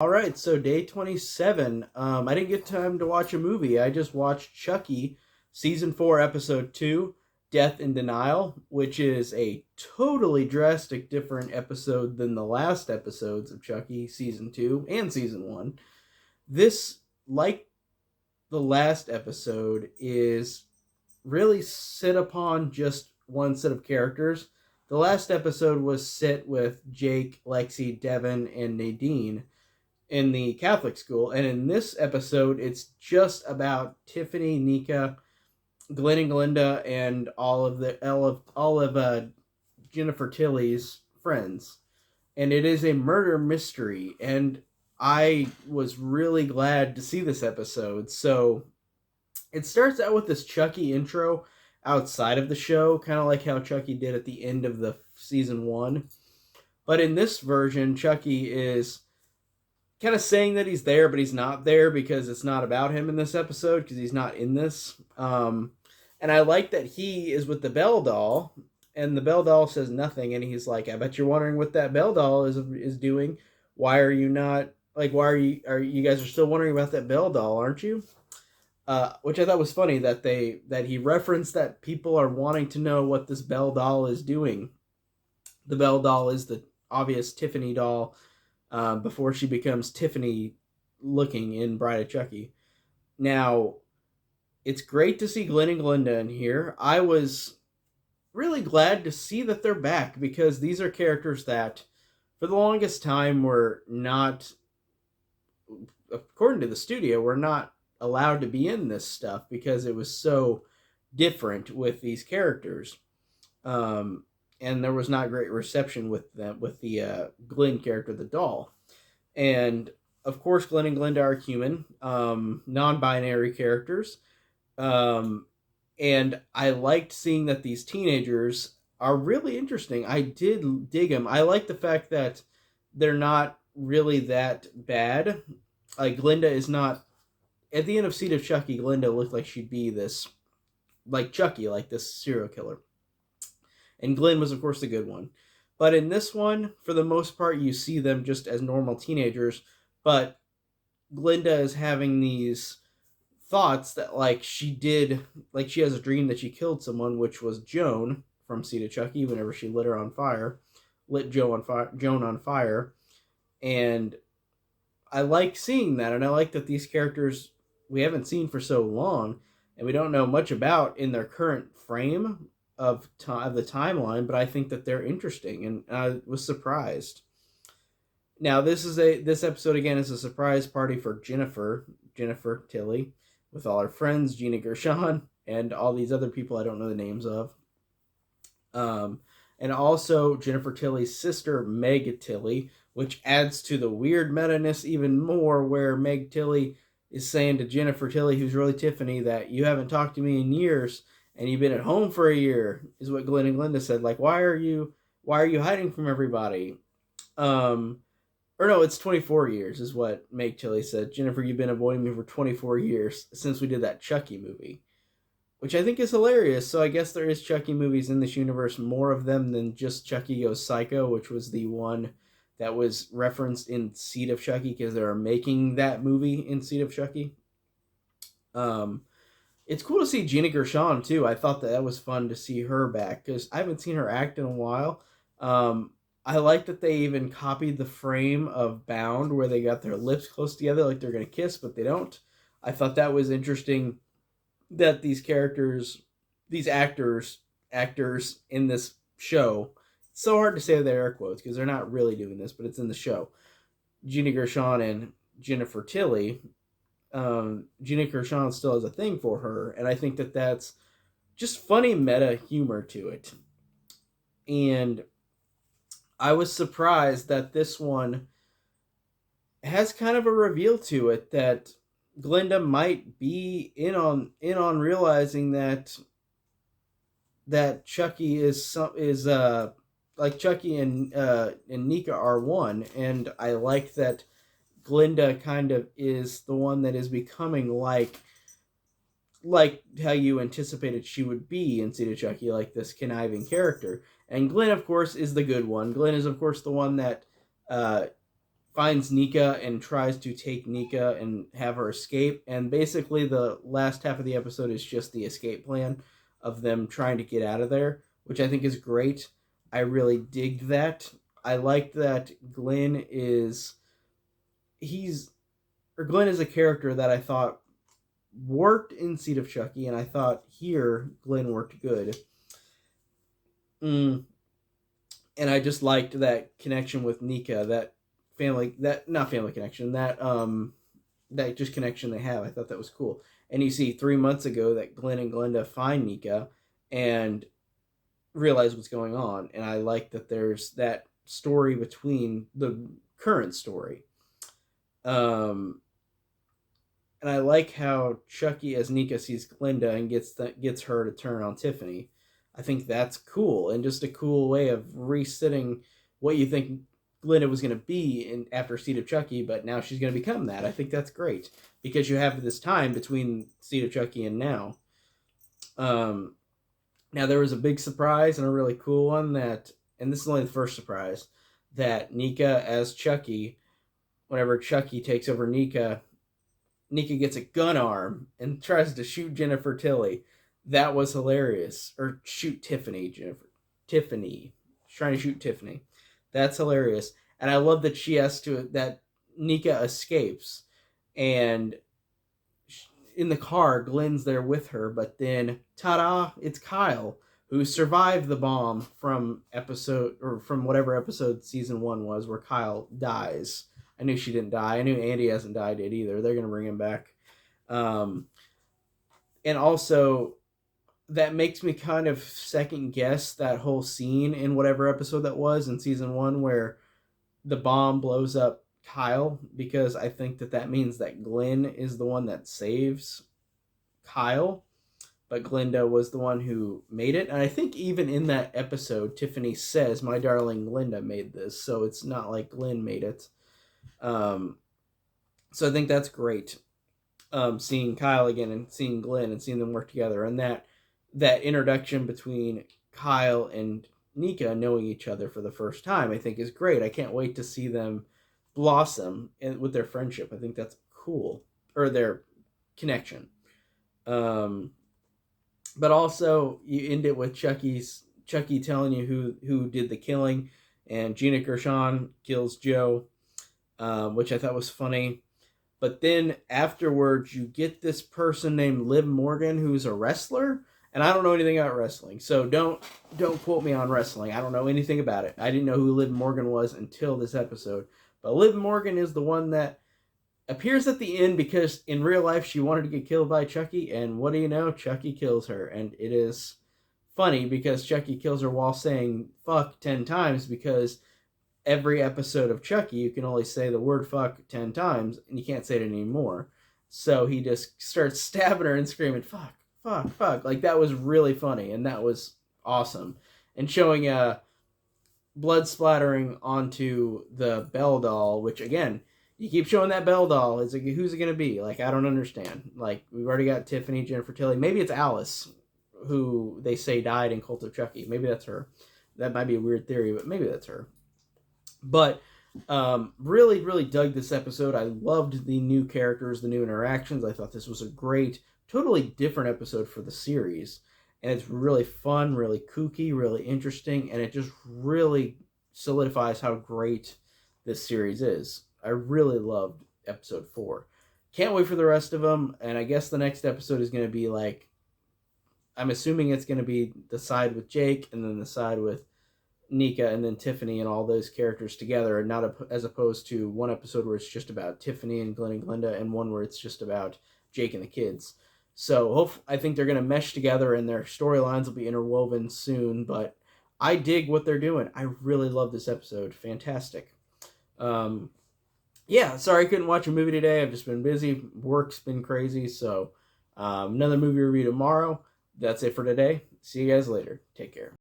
All right, so day 27. I didn't get time to watch a movie. I just watched Chucky, season 4, episode 2, Death in Denial, which is a totally drastic different episode than the last episodes of Chucky, season 2 and season 1. This, like the last episode, is really set upon just one set of characters. The last episode was set with Jake, Lexi, Devin, and Nadine in the Catholic school, and in this episode, it's just about Tiffany, Nika, Glenn and Glinda, and all of Jennifer Tilly's friends, and it is a murder mystery. And I was really glad to see this episode. So it starts out with this Chucky intro outside of the show, kind of like how Chucky did at the end of the season 1. But in this version, Chucky is kind of saying that he's there, but he's not there because it's not about him in this episode because he's not in this. And I like that he is with the Bell doll, and the Bell doll says nothing, and he's like, "I bet you're wondering what that Bell doll is doing. Why are you not like? Why are you guys are still wondering about that Bell doll, aren't you?" Which I thought was funny that he referenced that people are wanting to know what this Bell doll is doing. The Bell doll is the obvious Tiffany doll before she becomes Tiffany looking in Bride of Chucky. Now, it's great to see Glenn and Glinda in here. I was really glad to see that they're back because these are characters that, for the longest time, were not, according to the studio, were not allowed to be in this stuff because it was so different with these characters. And there was not great reception with them, with the Glenn character, the doll. And of course, Glenn and Glinda are human, non-binary characters. Um, and I liked seeing that these teenagers are really interesting. I did dig them. I like the fact that they're not really that bad. Like Glinda is not at the end of Seed of Chucky. Glinda looked like she'd be this, like Chucky, like this serial killer. And Glenn was, of course, the good one. But in this one, for the most part, you see them just as normal teenagers. But Glinda is having these thoughts that, like she has a dream that she killed someone, which was Joan from Seed of Chucky. Whenever she lit Joan on fire, and I like seeing that, and I like that these characters we haven't seen for so long, and we don't know much about in their current frame of the timeline. But I think that they're interesting, and I was surprised. Now this episode again is a surprise party for Jennifer Tilly, with all her friends, Gina Gershon, and all these other people I don't know the names of. And also Jennifer Tilly's sister, Meg Tilly, which adds to the weird meta-ness even more, where Meg Tilly is saying to Jennifer Tilly, who's really Tiffany, that you haven't talked to me in years, and you've been at home for a year, is what Glenn and Glinda said. Like, why are you hiding from everybody? Um, or no, it's 24 years, is what Meg Tilly said. Jennifer, you've been avoiding me for 24 years since we did that Chucky movie, which I think is hilarious. So I guess there is Chucky movies in this universe, more of them than just Chucky Goes Psycho, which was the one that was referenced in Seed of Chucky because they are making that movie in Seed of Chucky. Um, it's cool to see Gina Gershon too. I thought that was fun to see her back because I haven't seen her act in a while. Um, I like that they even copied the frame of Bound where they got their lips close together like they're gonna kiss, but they don't. I thought that was interesting that these characters, these actors in this show, it's so hard to say with air quotes because they're not really doing this, but it's in the show. Gina Gershon and Jennifer Tilly. Gina Gershon still has a thing for her, and I think that that's just funny meta humor to it. And I was surprised that this one has kind of a reveal to it that Glinda might be in on realizing that Chucky is like Chucky and Nika are one, and I like that Glinda kind of is the one that is becoming like how you anticipated she would be in Seed of Chucky, like this conniving character. And Glenn, of course, is the good one. Glenn is, of course, the one that uh, finds Nika and tries to take Nika and have her escape. And basically, the last half of the episode is just the escape plan of them trying to get out of there, which I think is great. I really digged that. I liked that Glenn is a character that I thought worked in Seed of Chucky, and I thought here Glenn worked good. And I just liked that connection with Nika, that family, that not family connection, that just connection they have. I thought that was cool. And you see 3 months ago that Glenn and Glenda find Nika and realize what's going on. And I like that there's that story between the current story. And I like how Chucky as Nika sees Glenda and gets her to turn on Tiffany. I think that's cool, and just a cool way of resetting what you think Glenda was going to be after Seed of Chucky, but now she's going to become that. I think that's great, because you have this time between Seed of Chucky and now. Now, there was a big surprise and a really cool one and this is only the first surprise, that Nika as Chucky, whenever Chucky takes over Nika gets a gun arm and tries to shoot Jennifer Tilly. That was hilarious. Or shoot Tiffany. Tiffany. She's trying to shoot Tiffany. That's hilarious. And I love that that Nika escapes. And in the car, Glenn's there with her. But then, ta-da, it's Kyle, who survived the bomb from whatever episode season 1 was, where Kyle dies. I knew she didn't die. I knew Andy hasn't died yet either. They're going to bring him back. And also, that makes me kind of second guess that whole scene in whatever episode that was in season 1 where the bomb blows up Kyle, because I think that means that Glenn is the one that saves Kyle, but Glenda was the one who made it. And I think even in that episode, Tiffany says, "My darling Glenda made this," so it's not like Glenn made it. So I think that's great. Seeing Kyle again and seeing Glenn and seeing them work together, and that introduction between Kyle and Nika knowing each other for the first time, I think is great. I can't wait to see them blossom with their friendship. I think that's cool, or their connection. But also you end it with Chucky telling you who did the killing, and Gina Gershon kills Joe, which I thought was funny. But then afterwards, you get this person named Liv Morgan, who's a wrestler, and I don't know anything about wrestling, so don't quote me on wrestling. I don't know anything about it. I didn't know who Liv Morgan was until this episode. But Liv Morgan is the one that appears at the end, because in real life she wanted to get killed by Chucky, and what do you know? Chucky kills her, and it is funny because Chucky kills her while saying fuck 10 times, because every episode of Chucky, you can only say the word fuck 10 times, and you can't say it anymore. So he just starts stabbing her and screaming, fuck, fuck, fuck. Like, that was really funny, and that was awesome. And showing blood splattering onto the Belle doll, which, again, you keep showing that Belle doll. It's like, who's it going to be? Like, I don't understand. Like, we've already got Tiffany, Jennifer Tilly. Maybe it's Alice, who they say died in Cult of Chucky. Maybe that's her. That might be a weird theory, but maybe that's her. But really, really dug this episode. I loved the new characters, the new interactions. I thought this was a great, totally different episode for the series. And it's really fun, really kooky, really interesting. And it just really solidifies how great this series is. I really loved episode 4. Can't wait for the rest of them. And I guess the next episode is going to be like, I'm assuming it's going to be the side with Jake, and then the side with Nika, and then Tiffany, and all those characters together, and not as opposed to one episode where it's just about Tiffany and Glenn and Glenda, and one where it's just about Jake and the kids. So I think they're going to mesh together, and their storylines will be interwoven soon. But I dig what they're doing. I really love this episode. Fantastic. Yeah, sorry I couldn't watch a movie today. I've just been busy. Work's been crazy. So another movie review tomorrow. That's it for today. See you guys later. Take care.